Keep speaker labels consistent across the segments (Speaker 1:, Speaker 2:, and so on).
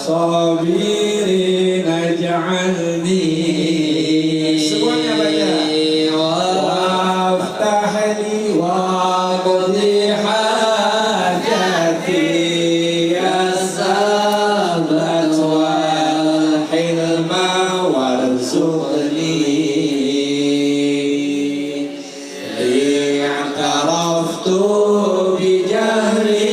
Speaker 1: Sabirin aj'alni semuanya baca waftahli waqdi hajati as-sabat wal hilma warzuqni i'taraftu bijahri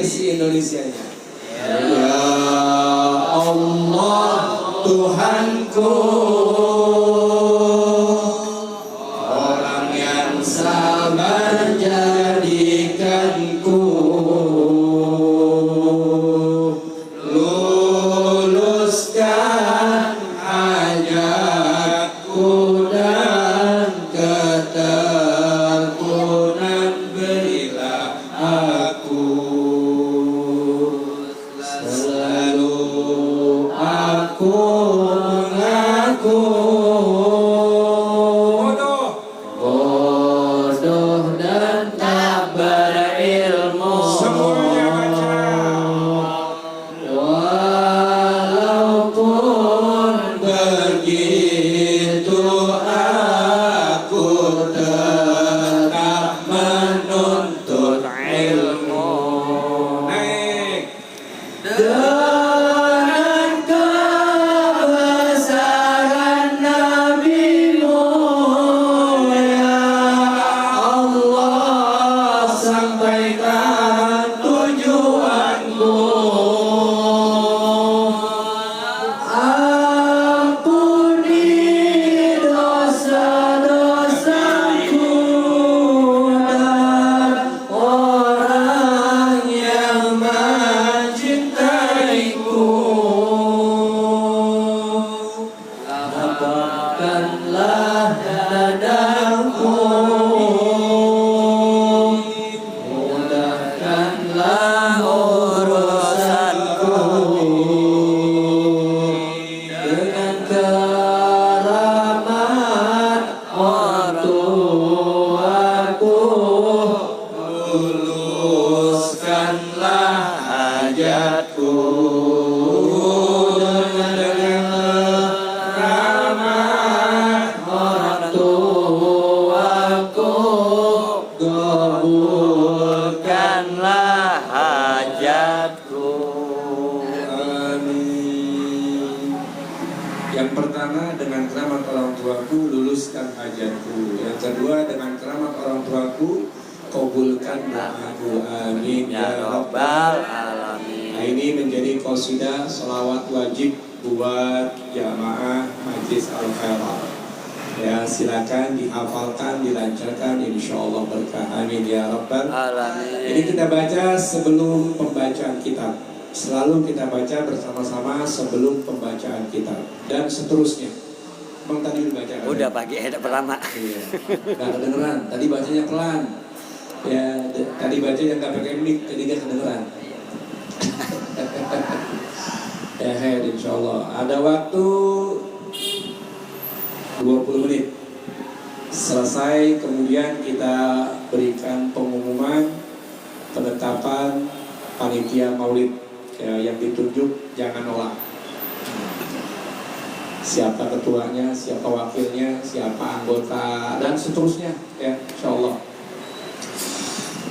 Speaker 1: versi Indonesianya. Ya Allah Tuhanku, orang yang sabar jadikanku, luluskan hajatku dan ketekunan berilah aku. Aku mengaku bodoh dan tak berilmu. Semuanya baca. Walaupun begitu aku tetap menuntut ilmu. Naik. Lapangkanlah dadaku, mudahkanlah urusanku, dengan keramat ortuaku, luluskanlah hajatku. Kabulkanlah hajatku. Amin. Yang pertama, dengan keramat orang tuaku luluskan hajatku. Yang kedua, dengan keramat orang tuaku kabulkan doaku. Amin ya rabbal alamin. Nah, ini menjadi qasidah selawat wajib buat jamaah Majlis Al-Khairah. Ya, silakan dihafalkan, dilancarkan, insya Allah berkah. Amin ya rabbal alamin. Jadi kita baca sebelum pembacaan kitab. Selalu kita baca bersama-sama sebelum pembacaan kitab dan seterusnya. Bang tadi udah baca.
Speaker 2: Udah pagi pertama.
Speaker 1: Iya. Nggak kedengeran. Tadi bacanya pelan. Ya, tadi baca yang nggak pakai mic, jadi nggak kedengeran. Insya Allah. Ada waktu 20 menit. Selesai, kemudian kita berikan pengumuman penetapan panitia maulid ya, yang ditunjuk jangan nolak. Siapa ketuanya, siapa wakilnya, siapa anggota dan seterusnya ya, insyaallah.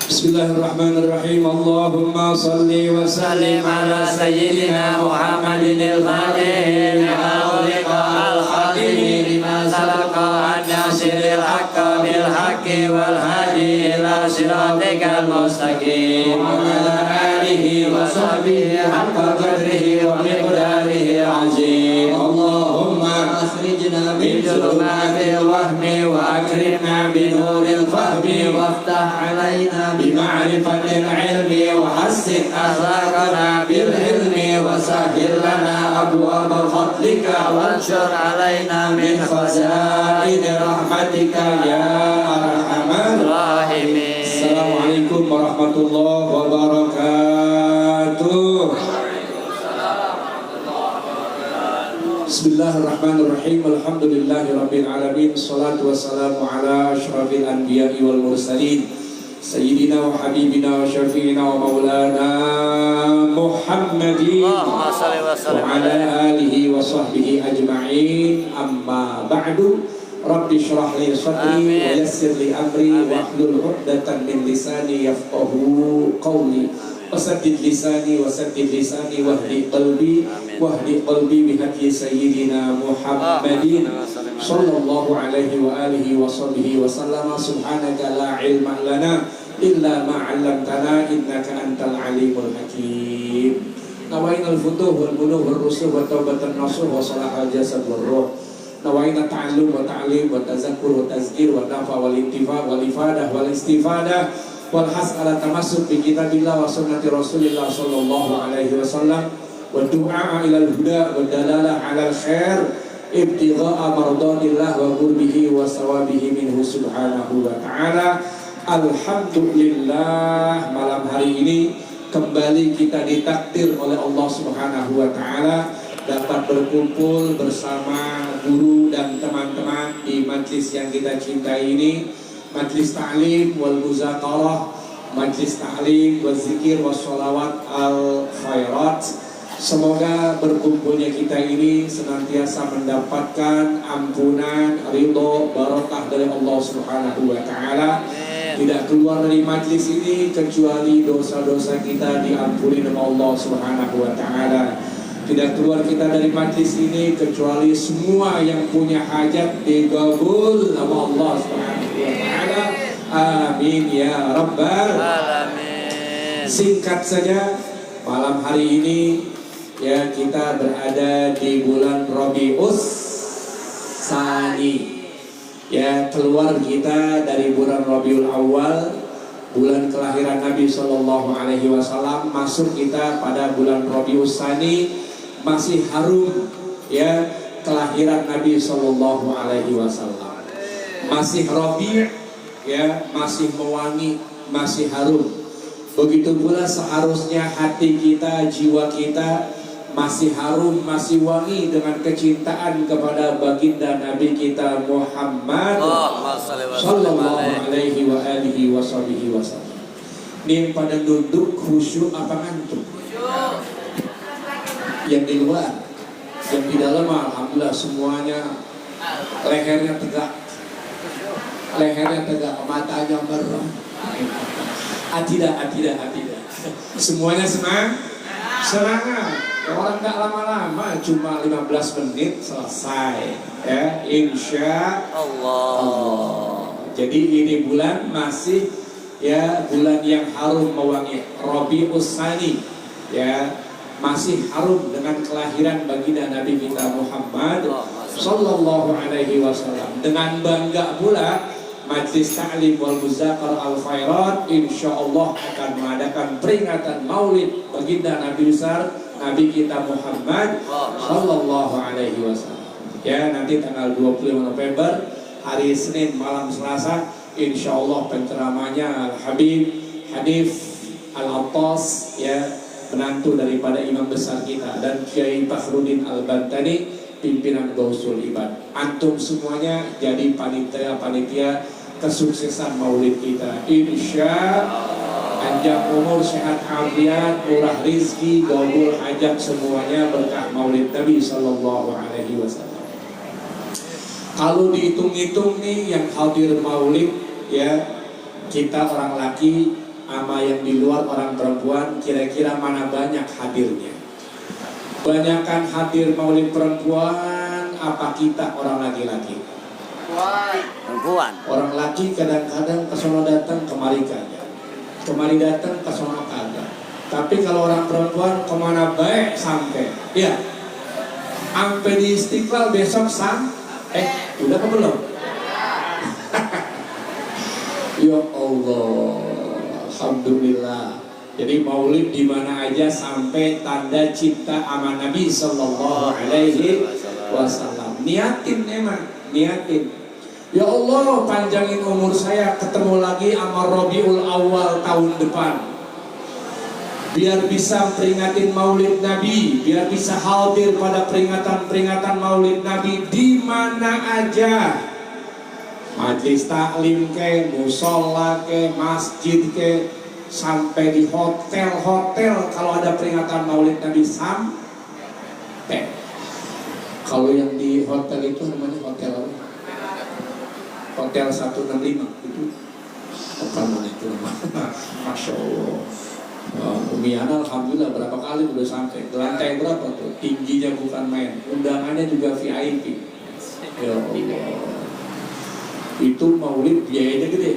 Speaker 1: Bismillahirrahmanirrahim. Allahumma salli wa sallim ala sayyidina Muhammadin al-Fatih al-Khatimi lima sabaqa an-nasiril haqqa bil haqqi wal hadi ila siratikal mustaqim wa ala alihi wa sahbihi haqqa qadrihi wa miqdarihi azim. Allahumma akhrijna min dhulumatil wahmi wa akrimna bi nuril fahmi waftah alaina bima'rifatil ilmi wa hassin akhlaqana bil ilmi wa sahhil lana abwaaba fadlika wanshur alaina min khazaini rahmatika ya arhamar rahimin. Assalamualaikum warahmatullahi wabarakatuh. Bismillahirrahmanirrahim. Alhamdulillahirabbil alamin. Shalatu wassalamu ala asyrafil anbiya'i wal mursalin. Sayyidina wa habibina wa syafi'ina wa maulana Muhammadin wa ala alihi wa sahbihi ajma'in. Amma ba'du. Rabbi shrah li sadri wa yassir li amri wa hlul 'uqdatam min lisani yafqahu qawli. Wasaddid lisani wasaddid lisani wahdi qalbi bihaqi sayyidina Muhammadin sallallahu alaihi wa alihi wa sahbihi wa sallama. Subhanaka la ilma lana illa ma 'allamtana innaka antal alimul hakim. Nawainal futuh wal buluh wal rusuh wa taubatan nasuh wa salahal jasad wal ruh. Nawaina ta'allum wa ta'lim wa tazakkur wa tazkir wa nafa wal intifa wal ifadah wal istifadah wal has ala tamassuk bi kitabillah wa sunnati rasulillah sallallahu alaihi wasallam wa du'a ila al-huda wa dalalah ala al-khair ibtigha'a mardatillah wa qurbihi wa sawabihi minhu subhanahu wa ta'ala. Alhamdulillah, malam hari ini kembali kita ditakdir oleh Allah subhanahu wa ta'ala dapat berkumpul bersama guru dan teman-teman di majlis yang kita cintai ini, majlis ta'lim wal muzaqarah, majlis ta'lim wal zikir wal sholawat al khairat. Semoga berkumpulnya kita ini senantiasa mendapatkan ampunan, ridho, barakah dari Allah subhanahu wa ta'ala. Tidak keluar dari majlis ini kecuali dosa-dosa kita diampuni oleh Allah subhanahu wa ta'ala. Tidak keluar kita dari majlis ini kecuali semua yang punya hajat digabul oleh Allah subhanahu wa ta'ala. Amin ya rabbal alamin. Singkat saja, malam hari ini ya kita berada di bulan Rabius Tsani. Ya, keluar kita dari bulan Rabiul Awal, bulan kelahiran Nabi Sallallahu Alaihi Wasallam, masuk kita pada bulan Rabius Tsani. Masih harum ya kelahiran Nabi Sallallahu Alaihi Wasallam. Masih Rabi' ya, masih mewangi, masih harum. Begitu pula seharusnya hati kita, jiwa kita masih harum, masih wangi dengan kecintaan kepada baginda Nabi kita Muhammad sallallahu alaihi wa alihi wasallam. Ini pada duduk khusyuk apa ngantuk? Yang di luar, yang di dalam alhamdulillah semuanya lehernya tegak, matanya merah. Atidah. Semuanya semangat. Orang nggak lama-lama, cuma 15 menit selesai. Ya, insya Allah. Jadi ini bulan masih ya bulan yang harum mewangi, Rabius Tsani. Ya, masih harum dengan kelahiran baginda Nabi kita Muhammad sallallahu alaihi wasallam. Dengan bangga pula Majlis Ta'lim wal Muzaqarah al Khairat insyaallah akan mengadakan peringatan Maulid baginda Nabi besar Nabi kita Muhammad sallallahu alaihi wasallam. Ya, nanti tanggal 25 November hari Senin malam Selasa, insya Allah penceramahnya Al-Habib Hanif Al-Attas, ya, menantu daripada imam besar kita, dan Kiai Fakhruddin Al-Bantani, pimpinan Gausul Ibad. Antum semuanya jadi panitia kesuksesan maulid kita, insya panjang umur, sehat afiat, murah rizki, gabul hajat, semuanya berkah maulid Nabi Sallallahu Alaihi Wasallam. Kalau dihitung-hitung nih yang hadir maulid, ya, kita orang laki sama yang di luar orang perempuan, kira-kira mana banyak hadirnya? Banyakan hadir maulid perempuan apa kita orang laki-laki?
Speaker 2: Perempuan.
Speaker 1: Orang laki kadang-kadang kesono datang kemari kagak, kemari datang kesono kagak. Tapi kalau orang perempuan kemana baik sampai, ya, sampai di Istiqlal besok udah apa belum? Ya Allah, alhamdulillah. Jadi maulid di mana aja sampai tanda cinta sama Nabi Sallallahu Alaihi Wasallam. Niatin emang, niatin. Ya Allah, panjangin umur saya ketemu lagi sama Rabiul Awal tahun depan. Biar bisa peringatin maulid Nabi, biar bisa hadir pada peringatan-peringatan maulid Nabi di mana aja. Majelis taklim ke, musola ke, masjid ke, sampai di hotel-hotel kalau ada peringatan maulid Nabi sampai. Kalau yang di hotel itu namanya hotel apa? Hotel 165 itu apa namanya itu namanya? Masya Allah. Umi Ana alhamdulillah berapa kali udah sampai. Lantai berapa tuh? Tingginya bukan main. Undangannya juga VIP. Ya Allah. Itu maulid biayanya gede.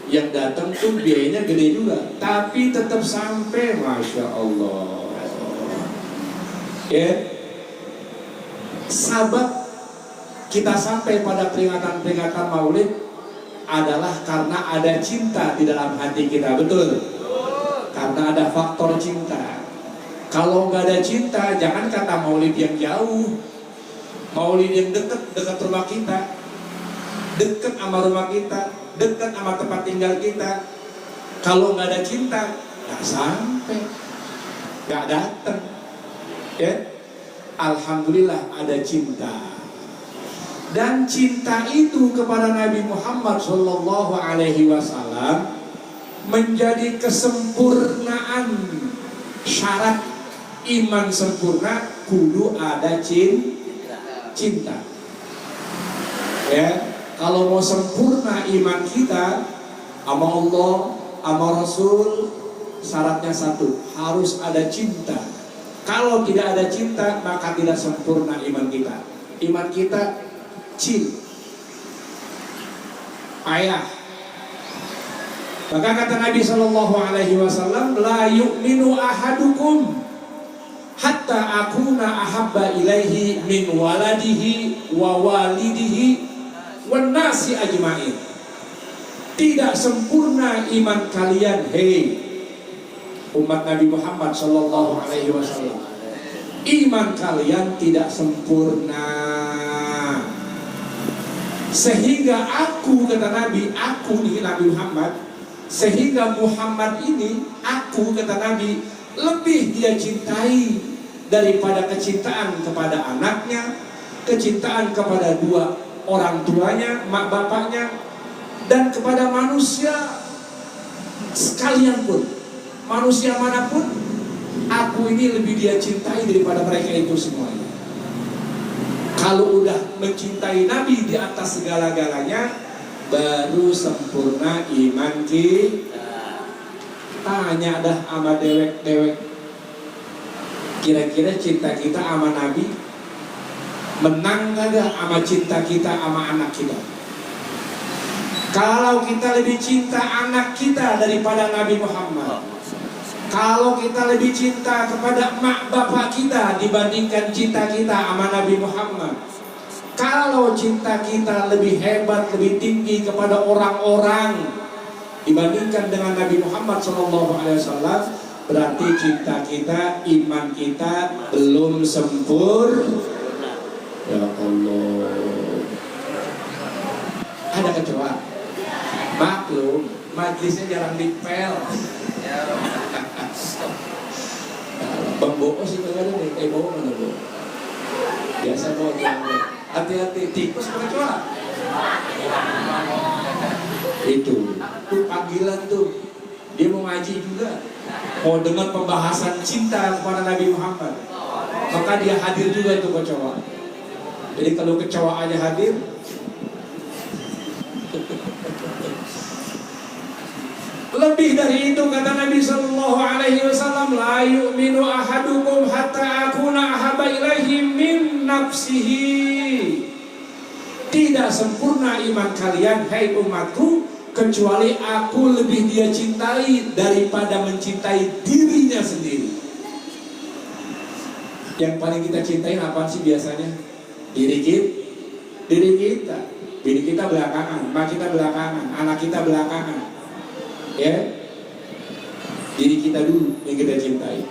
Speaker 1: Yang datang tuh biayanya gede juga, tapi tetap sampai, Masya Allah. Ya, sahabat, kita sampai pada peringatan-peringatan maulid adalah karena ada cinta di dalam hati kita, betul? Karena ada faktor cinta. Kalau nggak ada cinta, jangan kata maulid yang jauh, maulid yang dekat rumah kita, dekat sama rumah kita, dekat sama tempat tinggal kita. Kalau nggak ada cinta, nggak sampai, nggak datang. Ya, alhamdulillah ada cinta. Dan cinta itu kepada Nabi Muhammad Sallallahu Alaihi Wasallam menjadi kesempurnaan syarat iman sempurna, kudu ada cinta. Ya, kalau mau sempurna iman kita sama Allah, sama Rasul, syaratnya satu, harus ada cinta. Kalau tidak ada cinta, maka tidak sempurna iman kita. Iman kita payah. Maka kata Nabi Sallallahu Alaihi Wasallam, la yu'minu ahadukum hatta akuna ahabba ilaihi min waladihi wa walidihi wan nasi ajma'in. Tidak sempurna iman kalian, hei umat Nabi Muhammad Sallallahu Alaihi Wasallam. Iman kalian tidak sempurna. Sehingga aku, kata Nabi, aku nih Nabi Muhammad, sehingga Muhammad ini, aku kata Nabi, lebih dia cintai daripada kecintaan kepada anaknya, kecintaan kepada dua orang tuanya, mak bapaknya, dan kepada manusia sekalian pun, manusia manapun, aku ini lebih dia cintai daripada mereka itu semuanya. Kalau udah mencintai Nabi di atas segala-galanya, baru sempurna iman kita. Tanya dah sama dewek-dewek, kira-kira cinta kita sama Nabi menang kagak sama cinta kita sama anak kita? Kalau kita lebih cinta anak kita daripada Nabi Muhammad, kalau kita lebih cinta kepada mak bapak kita dibandingkan cinta kita sama Nabi Muhammad, kalau cinta kita lebih hebat, lebih tinggi kepada orang-orang dibandingkan dengan Nabi Muhammad SAW, berarti cinta kita, iman kita belum sempurna. Ya Allah. Ada kecoa. Maklum, majlisnya jarang dipel. Bang Boos itu ada nih, bawa mana Bu? Biasa bawa jalan. Hati-hati, tikus apa kecoa? Itu panggilan tuh. Dia mau ngaji juga, mau dengar pembahasan cinta kepada Nabi Muhammad. Maka dia hadir juga tuh kecoa. Jadi kalau kecoa aja hadir, lebih dari itu kata Nabi Sallallahu Alaihi Wasallam, la yu'minu ahadukum hatta akuna ahabba ilaihi min nafsihi. Tidak sempurna iman kalian, hai umatku, kecuali aku lebih dia cintai daripada mencintai dirinya sendiri. Yang paling kita cintai apa sih biasanya? Diri kita. Diri kita belakangan, mak kita belakangan, anak kita belakangan. Ya, diri kita dulu yang kita cintai.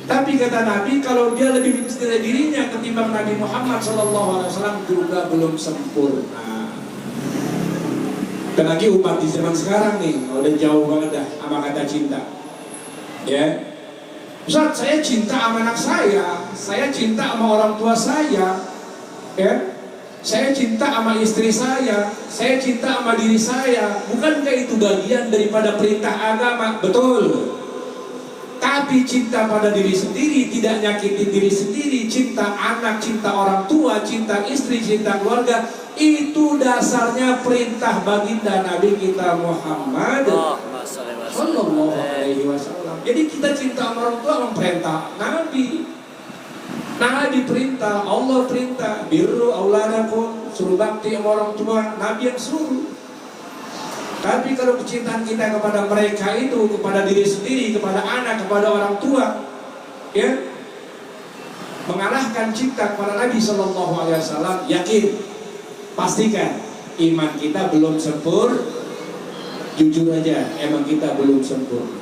Speaker 1: Tapi kata Nabi, kalau dia lebih mencintai dirinya ketimbang Nabi Muhammad SAW juga belum sempurna. Dan lagi umat di zaman sekarang nih, udah jauh banget dah sama kata cinta. Ya, Ustaz, saya cinta sama anak saya cinta sama orang tua saya, ya, saya cinta sama istri saya cinta sama diri saya. Bukankah itu bagian daripada perintah agama? Betul. Tapi cinta pada diri sendiri, tidak nyakitin diri sendiri, cinta anak, cinta orang tua, cinta istri, cinta keluarga, itu dasarnya perintah baginda Nabi kita Muhammad Sallallahu Alaihi Wasallam. Jadi kita cinta sama orang tua memang perintah Nabi. Nabi perintah, Allah perintah, birru auladakum, suruh bakti sama orang tua, Nabi yang suruh. Tapi kalau kecintaan kita kepada mereka itu, kepada diri sendiri, kepada anak, kepada orang tua, ya, mengalahkan cinta kepada Nabi Sallallahu Alaihi Wasallam, yakin, pastikan iman kita belum sempurna. Jujur aja, emang kita belum sempurna.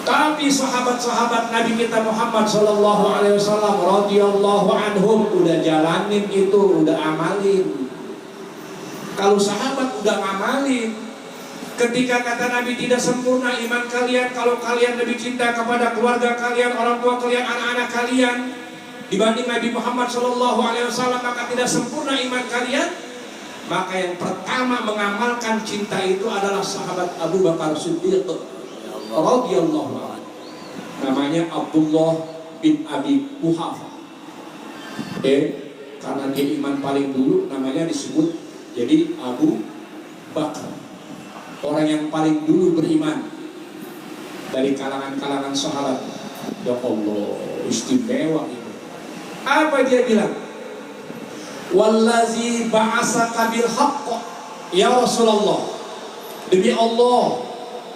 Speaker 1: Tapi sahabat-sahabat Nabi kita Muhammad Sallallahu Alaihi Wasallam radhiyallahu anhum udah jalanin itu, udah amalin. Kalau sahabat udah ngamalin, ketika kata Nabi tidak sempurna iman kalian kalau kalian lebih cinta kepada keluarga kalian, orang tua kalian, anak-anak kalian dibanding Nabi Muhammad Sallallahu Alaihi Wasallam, maka tidak sempurna iman kalian. Maka yang pertama mengamalkan cinta itu adalah sahabat Abu Bakar Siddiq radhiyallahu anhu. Namanya Abdullah bin Abi Quhafa. Karena dia iman paling dulu, namanya disebut jadi Abu Bakar. Orang yang paling dulu beriman dari kalangan-kalangan sahabat. Ya Allah, istimewa itu. Apa dia bilang? Wallazi ba'asaka bil haqq, ya Rasulullah, demi Allah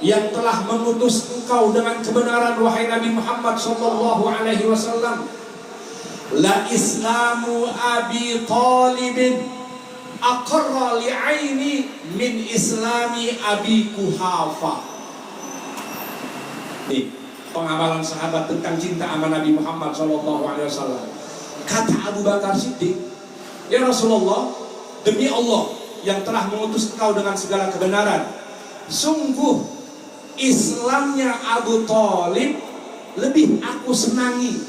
Speaker 1: yang telah mengutus engkau dengan kebenaran wahai Nabi Muhammad sallallahu alaihi wasallam, la islamu Abi Talib aqarra li'aini min islami Abi Quhafa. Nih, pengamalan sahabat tentang cinta sama Nabi Muhammad sallallahu alaihi wasallam. Kata Abu Bakar Siddiq, ya Rasulullah, demi Allah yang telah mengutus engkau dengan segala kebenaran, sungguh Islamnya Abu Talib lebih aku senangi,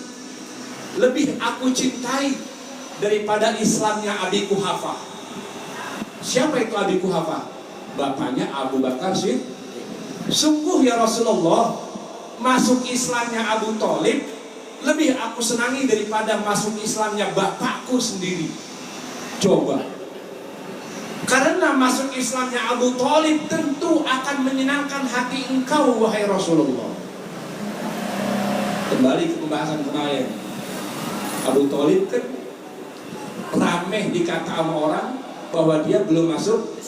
Speaker 1: lebih aku cintai daripada Islamnya Abi Quhafa. Siapa itu Abi Quhafa? Bapaknya Abu Bakar Siddiq. Sungguh ya Rasulullah, masuk Islamnya Abu Talib lebih aku senangi daripada masuk Islamnya bapakku sendiri. Coba, karena masuk Islamnya Abu Talib tentu akan menyenangkan hati engkau wahai Rasulullah. Kembali ke pembahasan kemarin, Abu Talib kan rameh dikata sama orang bahwa dia belum masuk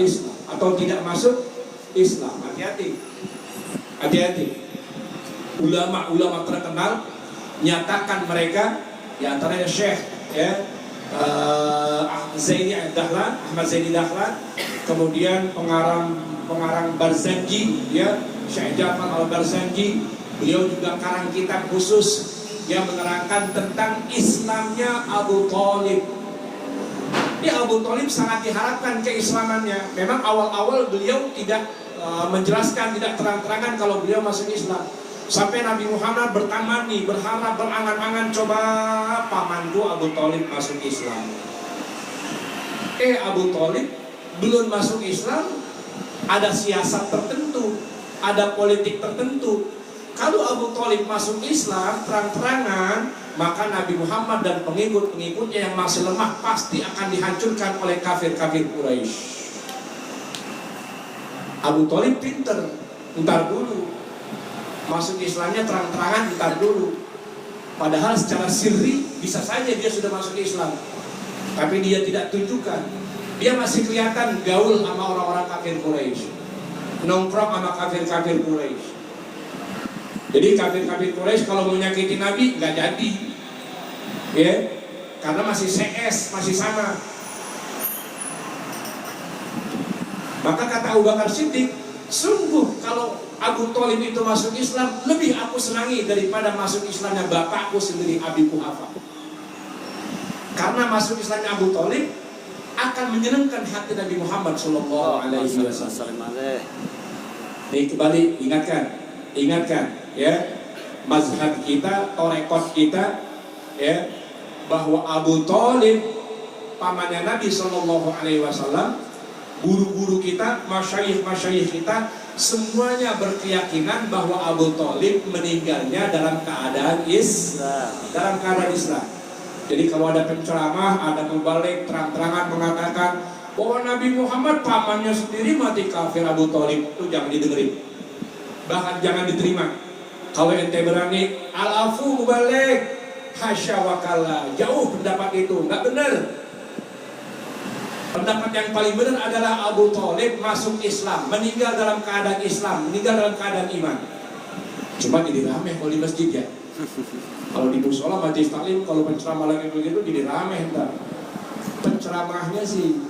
Speaker 1: Islam atau tidak masuk Islam. Hati-hati, hati-hati. Ulama-ulama terkenal nyatakan mereka, di antaranya Syekh Ahmad Zaini Dahlan, kemudian pengarang Barzanji, ya, Syekh Ja'far al-Barzanji, beliau juga karang kitab khusus yang menerangkan tentang Islamnya Abu Thalib. Ini Abu Thalib sangat diharapkan keislamannya. Memang awal-awal beliau tidak menjelaskan, tidak terang-terangan kalau beliau masuk Islam. Sampai Nabi Muhammad bertamani, berharap, berangan-angan, coba pamanku Abu Thalib masuk Islam. Abu Thalib belum masuk Islam, ada siasat tertentu, ada politik tertentu. Kalau Abu Thalib masuk Islam terang-terangan, maka Nabi Muhammad dan pengikut-pengikutnya yang masih lemah pasti akan dihancurkan oleh kafir-kafir Quraisy. Abu Thalib pinter, ntar dulu. Masuk Islamnya terang-terangan, ntar dulu. Padahal secara sirri bisa saja dia sudah masuk Islam, tapi dia tidak tunjukkan. Dia masih kelihatan gaul sama orang-orang kafir Quraisy, nongkrong sama kafir-kafir Quraisy. Jadi kafir-kafir Quraisy kalau menyakiti Nabi nggak jadi, ya, karena masih CS, masih sama. Maka kata Abu Bakar Siddiq, sungguh kalau Abu Thalib itu masuk Islam, lebih aku senangi daripada masuk Islamnya bapakku sendiri Abi Quhafah. Karena masuk Islamnya Abu Thalib akan menyenangkan hati Nabi Muhammad Sallallahu Alaihi Wasallam. Ini kembali ingatkan, ya, mazhab kita, torekot kita, ya, bahwa Abu Thalib pamannya Nabi Sallallahu Alaihi Wasallam, guru-guru kita, masyayikh kita, semuanya berkeyakinan bahwa Abu Thalib meninggalnya dalam keadaan Islam. Jadi kalau ada penceramah, ada mubalik terang-terangan mengatakan bahwa Nabi Muhammad pamannya sendiri mati kafir Abu Thalib, itu jangan didengerin, bahkan jangan diterima. Kalau ente berani al-afu mubalik, hasya wakala, jauh pendapat itu, nggak benar. Pendapat yang paling benar adalah Abu Thalib masuk Islam, meninggal dalam keadaan Islam, meninggal dalam keadaan iman. Cuma jadi rameh kalau di masjid, ya. Kalau di musola majelis taklim, kalau penceramah lagi begitu jadi rameh entar. Penceramahnya sih,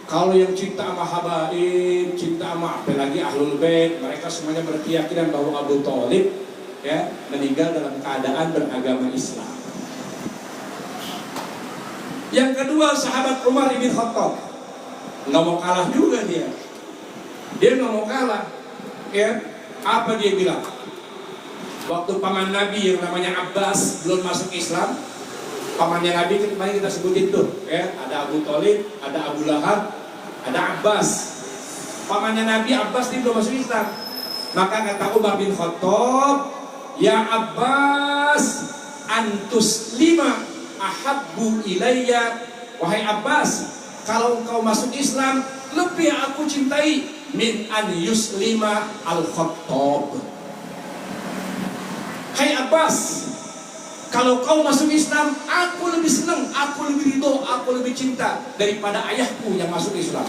Speaker 1: kalau yang cinta sama habaib, cinta sama apalagi ahlul bait, mereka semuanya berkeyakinan bahwa Abu Thalib, ya, meninggal dalam keadaan beragama Islam. Yang kedua, sahabat Umar bin Khattab, nggak mau kalah juga dia nggak mau kalah, ya. Apa dia bilang? Waktu paman Nabi yang namanya Abbas belum masuk Islam, pamannya Nabi kemarin kita sebutin tuh, ya, ada Abu Thalib, ada Abu Lahab, ada Abbas. Pamannya Nabi Abbas dia belum masuk Islam. Maka kata Umar bin Khattab, ya Abbas, antus lima ahabbu ilayya, wahai Abbas, kalau engkau masuk Islam lebih aku cintai min an yuslima al-Khattab. Hai Abbas, kalau kau masuk Islam, aku lebih senang, aku lebih ridho, aku lebih cinta daripada ayahku yang masuk Islam.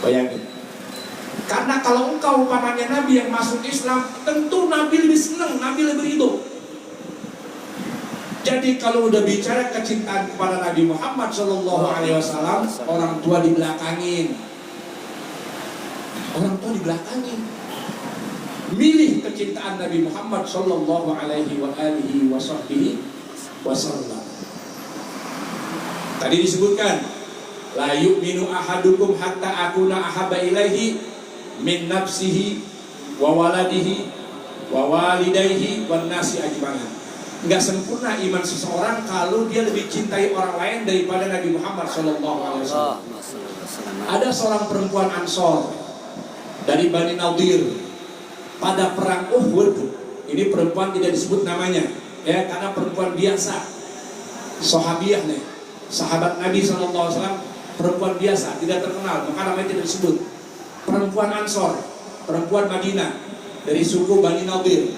Speaker 1: Bayangin. Karena kalau engkau pamannya Nabi yang masuk Islam, tentu Nabi lebih senang, Nabi lebih ridho. Jadi kalau udah bicara kecintaan kepada Nabi Muhammad Sallallahu Alaihi Wasallam, orang tua dibelakangin. Orang tua dibelakangin. Milih kecintaan Nabi Muhammad Sallallahu Alaihi Wasallam. Tadi disebutkan, la yu'minu ahadukum hatta akuna ahabba ilaihi min nafsihi wa waladihi wa walidayhi wan nasi ajma'in. Enggak sempurna iman seseorang kalau dia lebih cintai orang lain daripada Nabi Muhammad Sallallahu Alaihi Wasallam. Ada seorang perempuan Ansor dari Bani Nadir. Pada perang Uhud, ini perempuan tidak disebut namanya, ya, karena perempuan biasa, sahabiah nih, sahabat Nabi SAW, perempuan biasa, tidak terkenal, maka namanya tidak disebut. Perempuan Ansor, perempuan Madinah, dari suku Bani Nadir.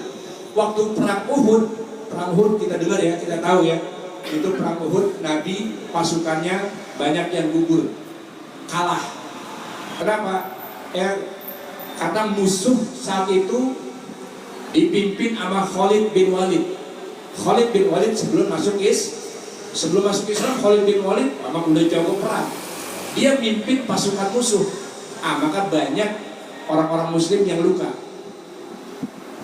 Speaker 1: Waktu perang Uhud kita dengar, ya, kita tahu, ya, itu perang Uhud, Nabi pasukannya banyak yang gugur, kalah. Kenapa? Ya, karena musuh saat itu dipimpin sama Khalid bin Walid. Khalid bin Walid sebelum masuk Islam, Khalid bin Walid memang udah jago perang. Dia mimpin pasukan musuh. Maka banyak orang-orang Muslim yang luka.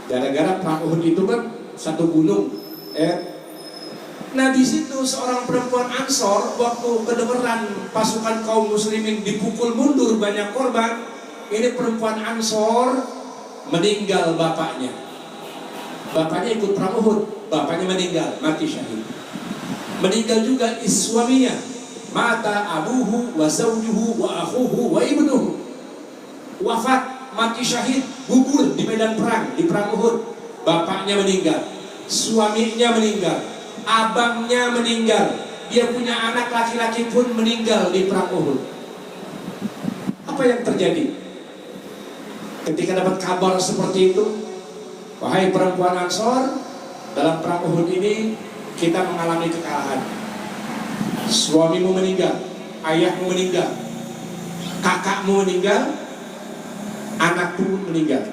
Speaker 1: Gara-gara perang Uhud itu kan satu gunung. Nah di situ seorang perempuan Ansor waktu kedengeran pasukan kaum muslimin dipukul mundur banyak korban, ini perempuan Ansor meninggal bapaknya. Bapaknya ikut perang Uhud, bapaknya meninggal, mati syahid. Meninggal juga suaminya, mata abuhu wa zawjuhu wa akhuhu wa ibnuhu. Wafat, mati syahid, gugur di medan perang, di perang Uhud. Bapaknya meninggal, suaminya meninggal, abangnya meninggal, dia punya anak laki-laki pun meninggal di perang Uhud. Apa yang terjadi? Ketika dapat kabar seperti itu, wahai perempuan Ansor, dalam perang Uhud ini kita mengalami kekalahan. Suamimu meninggal, ayahmu meninggal, kakakmu meninggal, anakku meninggal.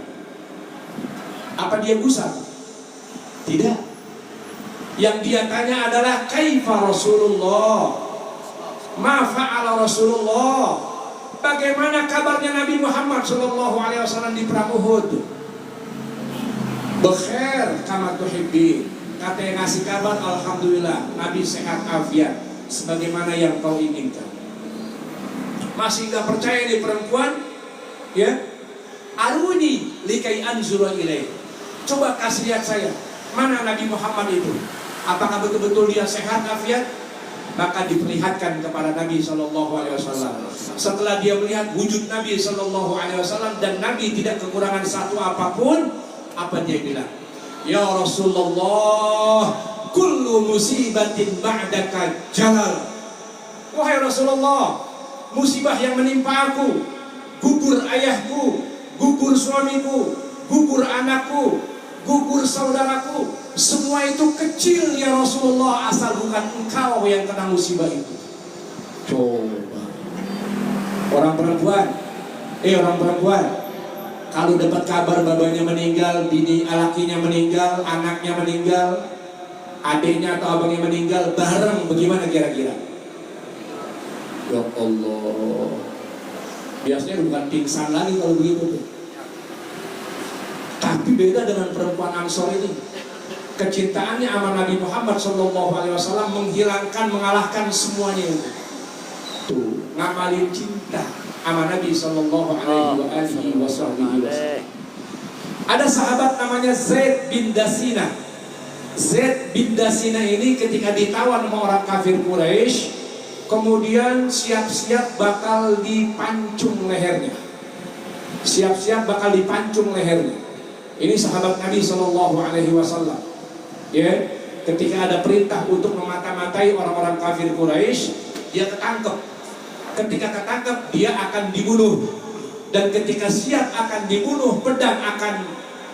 Speaker 1: Apa dia gusar? Tidak. Yang dia tanya adalah kaifa Rasulullah? Ma fa'ala Rasulullah? Bagaimana kabarnya Nabi Muhammad sallallahu alaihi wasallam di perang Uhud? Bekhair kama tuhibbin. Kata yang ngasih kabar, alhamdulillah, Nabi sehat afiat sebagaimana yang kau inginkan. Masih nggak percaya nih perempuan? Ya, aruni likai anzura ilaih. Coba kasih lihat saya, mana Nabi Muhammad itu? Apakah betul-betul dia sehat afiat? Maka diperlihatkan kepada Nabi SAW. Setelah dia melihat wujud Nabi SAW dan Nabi tidak kekurangan satu apapun, apa dia bilang? Ya Rasulullah, kullu musibatin ba'daka jalal. Wahai Rasulullah, musibah yang menimpa aku, gugur ayahku, gugur suamiku, gugur anakku, gugur saudaraku, semua itu kecil ya Rasulullah, asal bukan engkau yang kena musibah itu. Coba orang perempuan, kalau dapat kabar babanya meninggal, bini lakinya meninggal, anaknya meninggal, adiknya atau abangnya meninggal bareng, bagaimana kira-kira? Ya Allah, biasanya bukan pingsan lagi kalau begitu. Tapi beda dengan perempuan Ansor ini. Kecintaannya sama Nabi Muhammad SAW menghilangkan, mengalahkan semuanya itu. Tuh, ngamalin cinta sama Nabi SAW. Ada sahabat namanya Zaid bin Dasina. Zaid bin Dasina ini ketika ditawan sama orang kafir Quraisy, kemudian siap-siap bakal dipancung lehernya. Siap-siap bakal dipancung lehernya. Ini sahabat Nabi SAW. Ya, ketika ada perintah untuk memata-matai orang-orang kafir Quraisy, dia ketangkep. Ketika ketangkep, dia akan dibunuh. Dan ketika siap akan dibunuh, pedang akan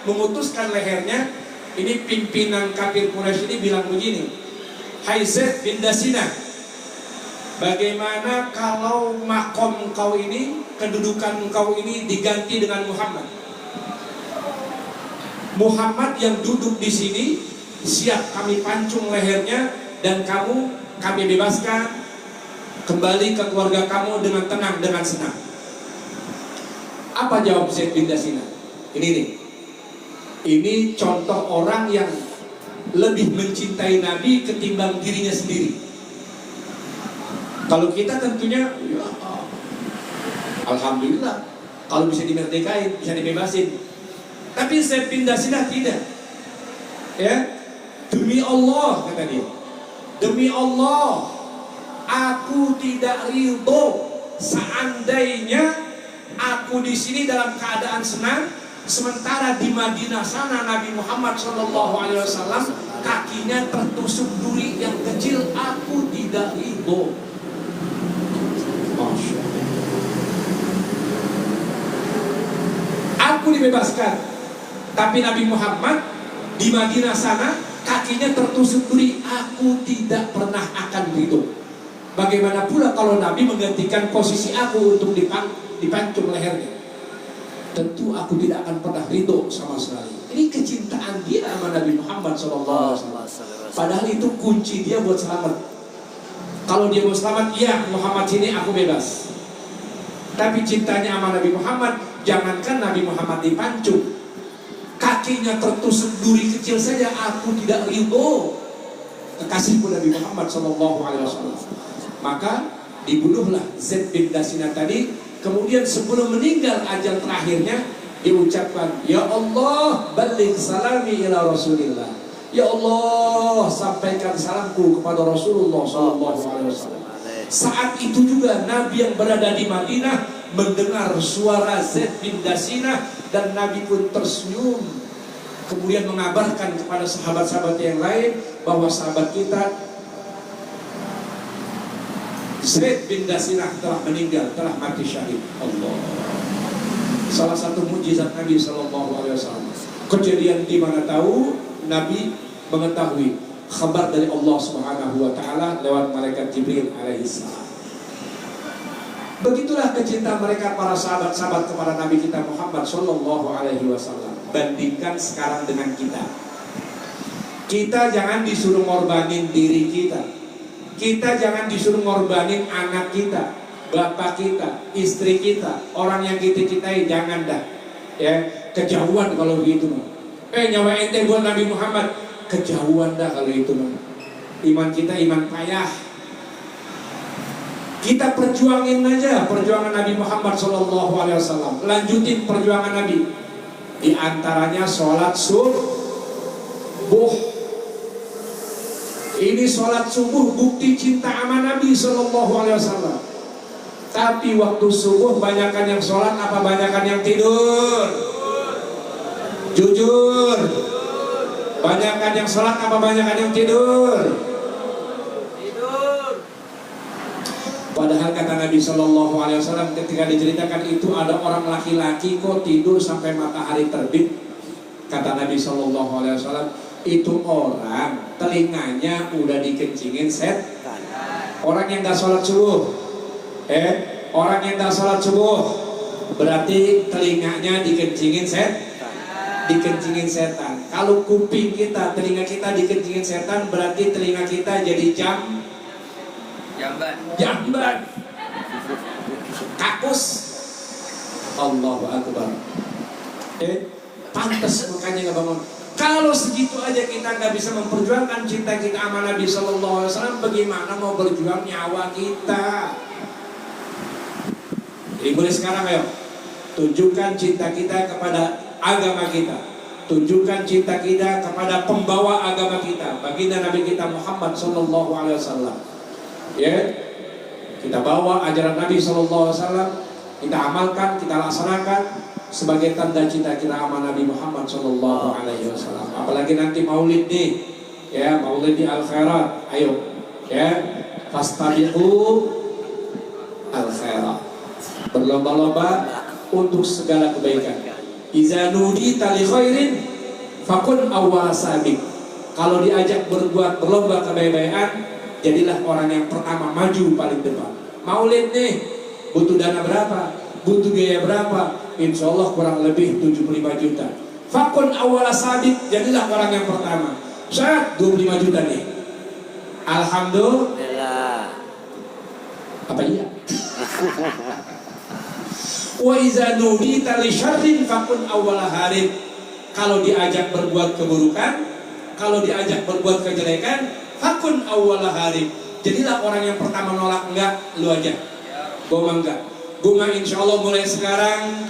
Speaker 1: memutuskan lehernya. Ini pimpinan kafir Quraisy ini bilang begini, hai Zaid bin Dasina, bagaimana kalau makom kau ini, kedudukan kau ini diganti dengan Muhammad? Muhammad yang duduk di sini, siap kami pancung lehernya dan kami bebaskan, kembali ke keluarga kamu dengan tenang, dengan senang. Apa jawab Zaid bin Dasina? Ini nih, ini contoh orang yang lebih mencintai Nabi ketimbang dirinya sendiri. Kalau kita tentunya, ya, alhamdulillah, kalau bisa dimerdekain, bisa dibebasin. Tapi Zaid bin Dasina tidak. Ya, demi Allah, kata dia, demi Allah, aku tidak ridho seandainya aku di sini dalam keadaan senang, sementara di Madinah sana Nabi Muhammad SAW kakinya tertusuk duri yang kecil. Aku tidak ridho. Masya Allah. Aku dibebaskan, tapi Nabi Muhammad di Madinah sana kakinya tertusuk duri. Aku tidak pernah akan ridho. Bagaimana pula kalau Nabi menggantikan posisi aku untuk dipancung lehernya? Tentu aku tidak akan pernah ridho sama sekali. Ini kecintaan dia sama Nabi Muhammad SAW. Padahal itu kunci dia buat selamat. Kalau dia mau selamat, ya Muhammad sini aku bebas. Tapi cintanya sama Nabi Muhammad, jangankan Nabi Muhammad dipancung, kaki kakinya tertusuk duri kecil saja aku tidak ridho. Kekasihku Nabi Muhammad SAW. Maka dibunuhlah Zaid bin Dasina tadi. Kemudian sebelum meninggal ajal terakhirnya diucapkan, ya Allah baligh salami ila Rasulillah. Ya Allah sampaikan salamku kepada Rasulullah SAW. Saat itu juga Nabi yang berada di Madinah mendengar suara Zaid bin Dasina dan Nabi pun tersenyum. Kemudian mengabarkan kepada sahabat-sahabat yang lain bahwa sahabat kita Zaid bin Dasina telah meninggal, telah mati syahid. Allah. Salah satu mukjizat Nabi SAW. Kejadian di mana tahu Nabi mengetahui kabar dari Allah Subhanahu wa taala lewat malaikat Jibril alaihissalam. Begitulah kecintaan mereka para sahabat-sahabat kepada Nabi kita Muhammad sallallahu alaihi wasallam. Bandingkan sekarang dengan kita. Kita jangan disuruh ngorbanin diri kita. Kita jangan disuruh ngorbanin anak kita, bapak kita, istri kita, orang yang kita cintai, jangan dah. Ya, kejauhan kalau begitu mah. Nyawa ente buat Nabi Muhammad, kejauhan dah kalau itu mah. Iman kita iman payah. Kita perjuangin aja perjuangan Nabi Muhammad SAW. Lanjutin perjuangan Nabi. Di antaranya sholat subuh. Ini sholat subuh bukti cinta sama Nabi SAW. Tapi waktu subuh banyakan yang sholat apa banyakan yang tidur? Jujur. Banyakan yang sholat apa banyakan yang tidur? Padahal kata Nabi SAW ketika diceritakan itu ada orang laki-laki kok tidur sampai matahari terbit. Kata Nabi SAW itu orang telinganya udah dikencingin setan. Orang yang gak sholat subuh, orang yang gak sholat subuh berarti telinganya dikencingin dikencingin setan. Kalau kuping kita, telinga kita dikencingin setan berarti telinga kita jadi jamban, kakus. Allahu Akbar. Pantas makanya nggak bangun. Kalau segitu aja kita nggak bisa memperjuangkan cinta kita sama Nabi Sallallahu Alaihi Wasallam, bagaimana mau berjuang nyawa kita? Jadi mulai sekarang ayo tunjukkan cinta kita kepada agama kita, tunjukkan cinta kita kepada pembawa agama kita, baginda Nabi kita Muhammad Sallallahu Alaihi Wasallam. Ya, kita bawa ajaran Nabi SAW, kita amalkan, kita laksanakan sebagai tanda cinta kita sama Nabi Muhammad SAW. Apalagi nanti maulid nih, ya maulid di al-khairat, ayo, ya, fastabiqu al-khairat, berlomba-lomba untuk segala kebaikan. Iza nudita li khairin fakun awwal sabiq. Kalau diajak berbuat berlomba kebaikan, jadilah orang yang pertama maju paling depan. Maulid nih butuh dana berapa? Butuh biaya berapa? Insya Allah kurang lebih 75 juta. Fakun awwala sabiq, jadilah orang yang pertama. Saat 25 juta nih. Alhamdulillah. Apa iya? Wa iza nudita li syarrin fakun awwala harib. Kalau diajak berbuat keburukan, kalau diajak berbuat kejelekan, fakun awwala hari. Jadilah orang yang pertama nolak. Enggak, lu aja. Gua enggak. Gua insya Allah mulai sekarang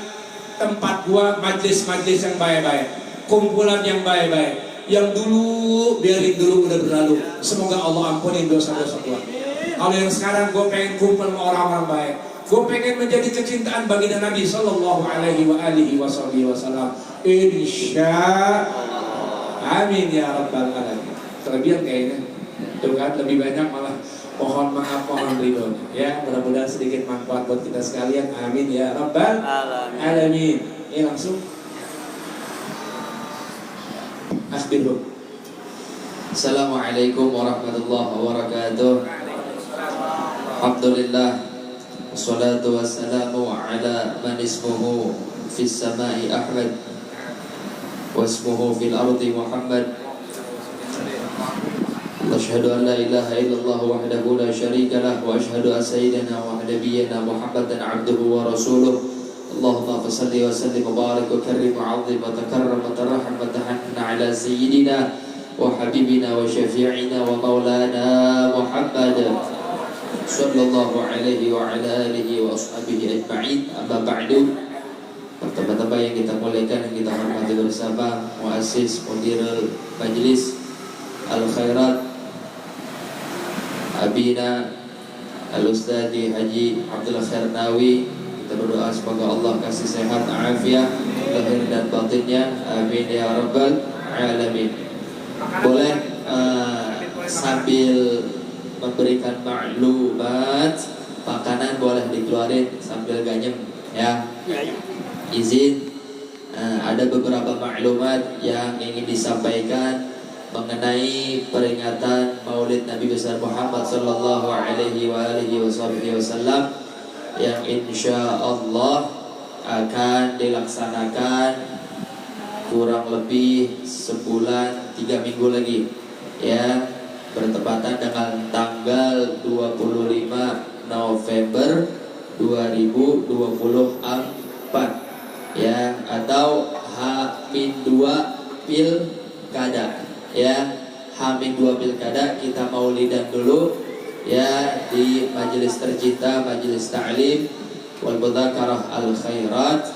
Speaker 1: tempat gua majlis-majlis yang baik-baik, kumpulan yang baik-baik. Yang dulu biarin dulu, udah berlalu. Semoga Allah ampunin dosa-dosa gua. Kalau yang sekarang gua pengen kumpul sama orang-orang baik. Gua pengen menjadi kecintaan baginda Nabi Sallallahu Alaihi Wasallam. Insya Allah. Amin ya Rabbal Alamin. Kelebihan kayaknya. Tuh kan lebih banyak malah mohon maaf, mohon ridho. Ya, mudah-mudahan sedikit manfaat buat kita sekalian. Amin ya Rabbal Alamin. Ini langsung akhirul.
Speaker 3: Assalamualaikum warahmatullahi wabarakatuh. Alhamdulillah, wassalatu wassalamu ala man ismuhu fis samai Ahmad wa ismuhu fil ardi Muhammad. Asyhadu an la ilaha illallah wahdahu la syarika lah wa asyhadu an sayyidina wa nabiyyina Muhammadan abduhu wa rasuluh. Allahumma fasalli wa sallim wa barik wa karrim wa 'azzim wa takarram wa tarham wa tahanna ala sayyidina wa habibina wa syafi'ina wa maulana Muhammad sallallahu alaihi wa ala alihi wa ashabihi ajma'in. Amma ba'du. Pertama-tama yang kita muliakan dan kita hormati bersama muassis mudirul majlis al-khairat Abina Al-Ustadzi Haji Abdul Khair Nawawi. Kita berdoa semoga Allah kasih sehat afiat lahir dan batinnya, amin ya rabbal alamin. Boleh sambil memberikan maklumat makanan boleh dikeluarin sambil ganyem ya. Izin ada beberapa maklumat yang ingin disampaikan mengenai peringatan Maulid Nabi besar Muhammad sallallahu alaihi wasallam yang insya Allah akan dilaksanakan kurang lebih sebulan 3 minggu lagi ya, bertepatan dengan tanggal 25 November 2024 ya, atau H-2 Pilkada ya. H-2 Pilkada kita maulidan dulu ya di majelis tercinta, majelis ta'lim wal mudzakarah al khairat